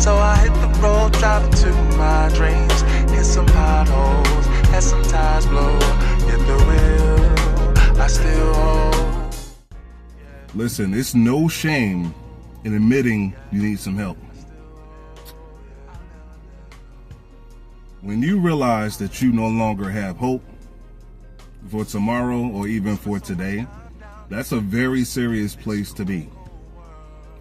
So I hit the road, driving to my dreams. Hit some potholes, had some tires blow. Yet the will I still hold. Listen, it's no shame in admitting you need some help. When you realize that you no longer have hope for tomorrow or even for today, that's a very serious place to be.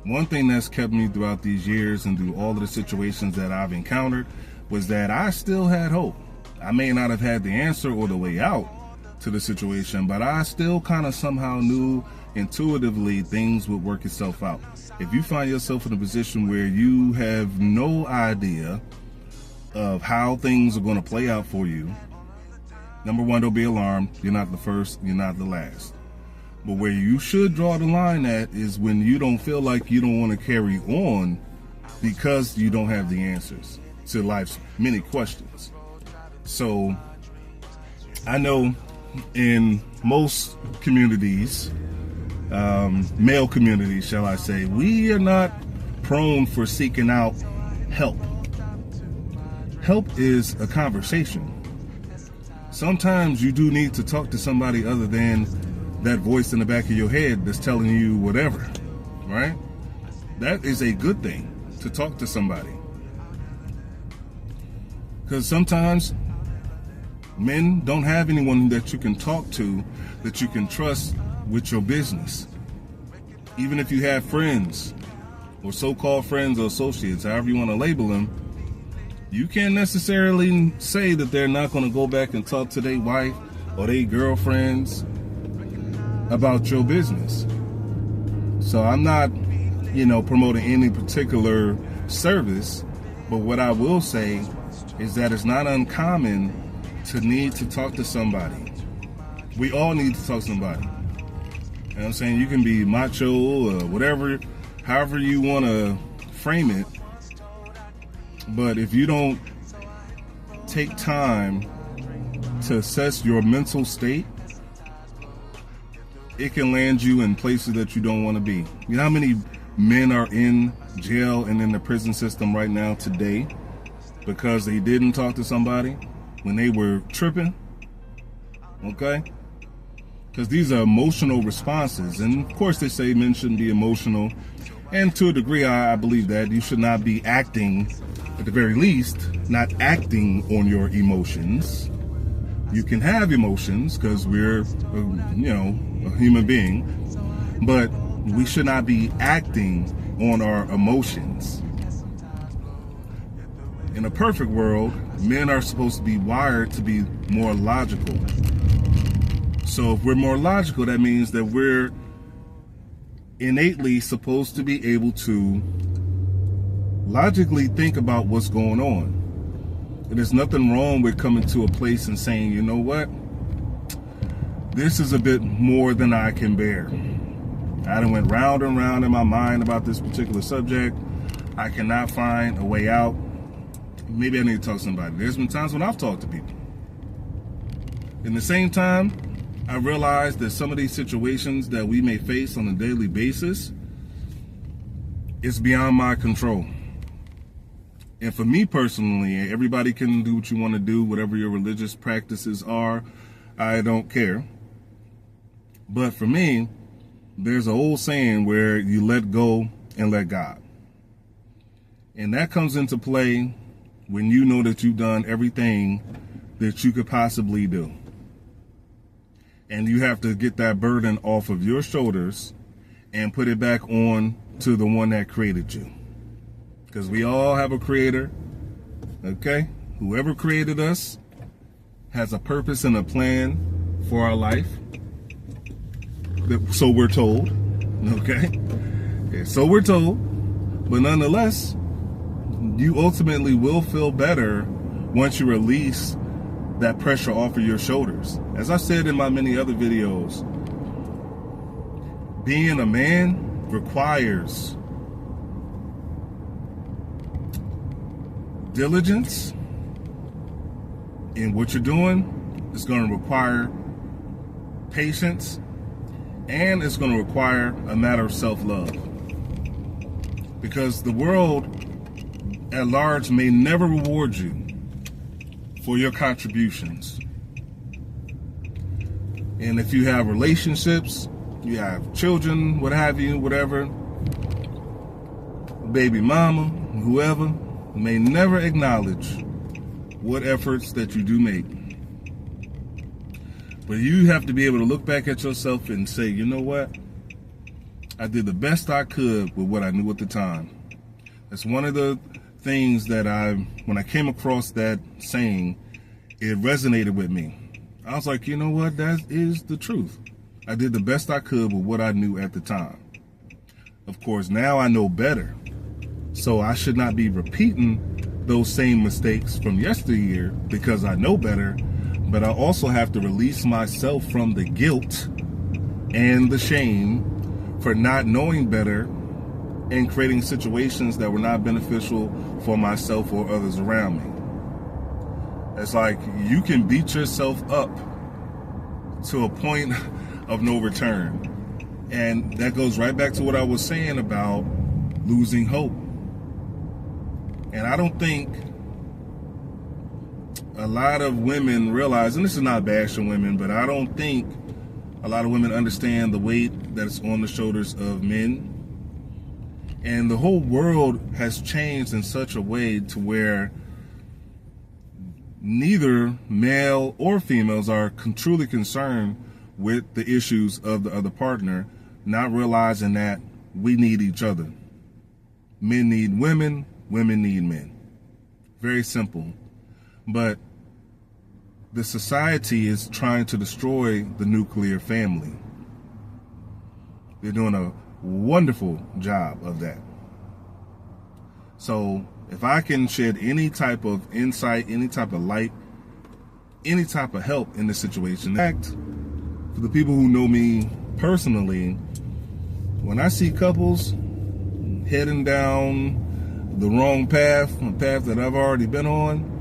One thing that's kept me throughout these years and through all of the situations that I've encountered was that I still had hope. I may not have had the answer or the way out to the situation, but I still kind of somehow knew intuitively things would work itself out. If you find yourself in a position where you have no idea of how things are going to play out for you, number one, don't be alarmed. You're not the first, you're not the last. But where you should draw the line at is when you don't feel like you don't want to carry on because you don't have the answers to life's many questions. So I know in most communities, male communities, shall I say, we are not prone for seeking out help. Help is a conversation. Sometimes you do need to talk to somebody other than that voice in the back of your head that's telling you whatever, right? That is a good thing, to talk to somebody. Because sometimes men don't have anyone that you can talk to, that you can trust with your business. Even if you have friends or so-called friends or associates, however you want to label them, you can't necessarily say that they're not going to go back and talk to their wife or their girlfriends about your business. So I'm not, promoting any particular service, but what I will say is that it's not uncommon to need to talk to somebody. We all need to talk to somebody. You know what I'm saying? You can be macho or whatever, however you want to frame it. But if you don't take time to assess your mental state, it can land you in places that you don't want to be. You know how many men are in jail and in the prison system right now today because they didn't talk to somebody when they were tripping? Okay? Because these are emotional responses. And of course they say men shouldn't be emotional. And to a degree, I believe that you should not be acting, at the very least, not acting on your emotions. You can have emotions because we're, a human being, but we should not be acting on our emotions. In a perfect world, men are supposed to be wired to be more logical. So if we're more logical, that means that we're innately supposed to be able to logically think about what's going on. And there's nothing wrong with coming to a place and saying, you know what? This is a bit more than I can bear. I done went round and round in my mind about this particular subject. I cannot find a way out. Maybe I need to talk to somebody. There's been times when I've talked to people. In the same time, I realize that some of these situations that we may face on a daily basis, it's beyond my control. And for me personally, everybody can do what you want to do, whatever your religious practices are. I don't care. But for me, there's an old saying where you let go and let God. And that comes into play when you know that you've done everything that you could possibly do. And you have to get that burden off of your shoulders and put it back on to the one that created you. Because we all have a creator, okay? Whoever created us has a purpose and a plan for our life. So we're told, okay? Yeah, so we're told. But nonetheless, you ultimately will feel better once you release that pressure off of your shoulders. As I said in my many other videos, being a man requires diligence in what you're doing. It's going to require patience, and it's going to require a matter of self-love. Because the world at large may never reward you for your contributions. And if you have relationships, you have children, what have you, whatever, baby mama, whoever, may never acknowledge what efforts that you do make. But you have to be able to look back at yourself and say, you know what? I did the best I could with what I knew at the time. That's one of the things that when I came across that saying, it resonated with me. I was like, you know what? That is the truth. I did the best I could with what I knew at the time. Of course, now I know better. So I should not be repeating those same mistakes from yesteryear because I know better. But I also have to release myself from the guilt and the shame for not knowing better and creating situations that were not beneficial for myself or others around me. It's like you can beat yourself up to a point of no return. And that goes right back to what I was saying about losing hope. And I don't think a lot of women realize, and this is not bashing women, but I don't think a lot of women understand the weight that is on the shoulders of men. And the whole world has changed in such a way to where neither male or females are truly concerned with the issues of the other partner, not realizing that we need each other. Men need women, women need men. Very simple. But the society is trying to destroy the nuclear family. They're doing a wonderful job of that. So if I can shed any type of insight, any type of light, any type of help in this situation. In fact, for the people who know me personally, when I see couples heading down the wrong path, a path that I've already been on,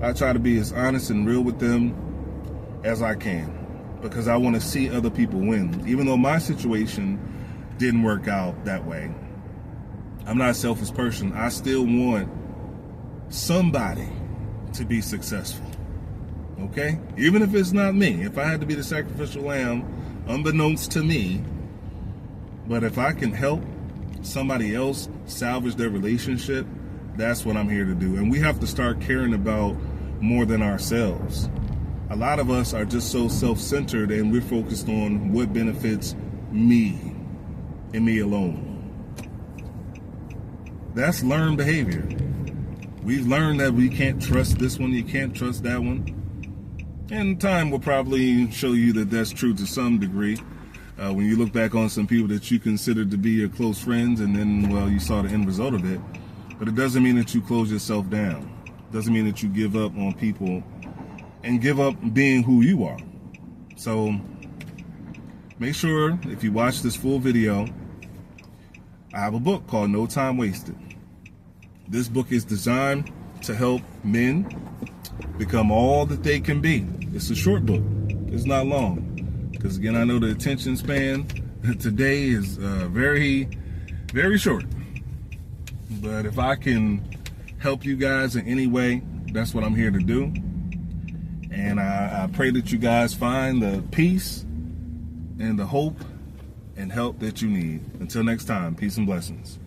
I try to be as honest and real with them as I can, because I want to see other people win. Even though my situation didn't work out that way, I'm not a selfish person. I still want somebody to be successful. Okay? Even if it's not me. If I had to be the sacrificial lamb, unbeknownst to me, but if I can help somebody else salvage their relationship, that's what I'm here to do. And we have to start caring about more than ourselves. A lot of us are just so self-centered, and we're focused on what benefits me and me alone. That's learned behavior. We've learned that we can't trust this one, you can't trust that one. And time will probably show you that that's true to some degree. When you look back on some people that you considered to be your close friends, and then, well, you saw the end result of it. But it doesn't mean that you close yourself down. It doesn't mean that you give up on people and give up being who you are. So make sure, if you watch this full video, I have a book called No Time Wasted. This book is designed to help men become all that they can be. It's a short book. It's not long. Because again, I know the attention span today is very, very short. But if I can help you guys in any way, that's what I'm here to do. And I pray that you guys find the peace and the hope and help that you need. Until next time, peace and blessings.